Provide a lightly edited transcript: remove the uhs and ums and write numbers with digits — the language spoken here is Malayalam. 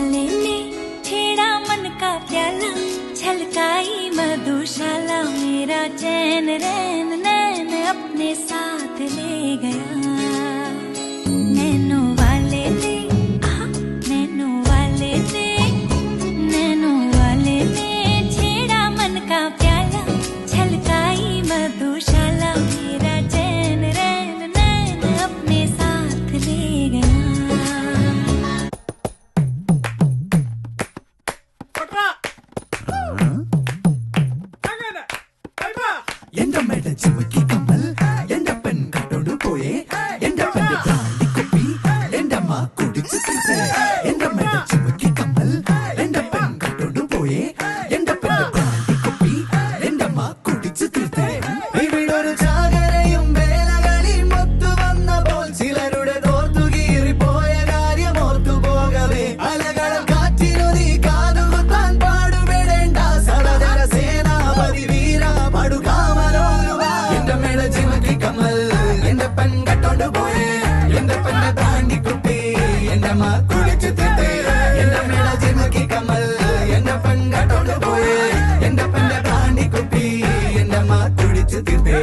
वाले ने छेड़ा मन का प्याला, छलकाई मधुशाला, मेरा चैन रैन नैन अपने साथ ले गया। नैनो वाले ने नैनो वाले ने नैनो वाले ने छेड़ा मन का प्याला, छलकाई मधुशाला, मेरा चैन रैन नैन अपने साथ ले गया। എന്റെ മേട ചുമക്കി കമ്മൽ എന്റെ പെൺ കട്ടോണ്ട് പോയേ എന്റെ പെണ്ണ് ബ്രാൻഡി കുപ്പി എന്റെ അമ്മ കുടിച്ചു തീർത്തേ എന്റെ മേട ചുമക്കി കമ്മൽ എന്റെ പെൺ കട്ടോണ്ട് പോയേ എന്റെ പെണ്ണ് ബ്രാൻഡി കുപ്പി എന്റെ അമ്മ കുടിച്ചു തീർത്തേ ഇവിടൊരു ചാകരയും വേലകളിൽ മൊത്തു വന്നപ്പോൾ ചിലരുടെ തോർത്തു കീറിപ്പോയ കാര്യം ഓർത്തു പോകവേ അലകളും കാറ്റിനു നീ കാതുകുത്താൻ പാടുപെടേണ്ട സടതര സേനാപതി വീര പടുക कमल എന്റെ പെൺ കട്ടോണ്ട് പോയേ എന്റെ പെണ്ണ് ബ്രാൻഡി കുപ്പി എന്റെ അമ്മ കുടിച്ചു തീർത്തേ എന്റെ മേട ജിമക്കി കമൽ എന്റെ പെൺ കട്ടോണ്ട് പോയേ എന്റെ പെണ്ണ് ബ്രാൻഡി കുപ്പി എന്റെ അമ്മ കുടിച്ചു തീർത്തേ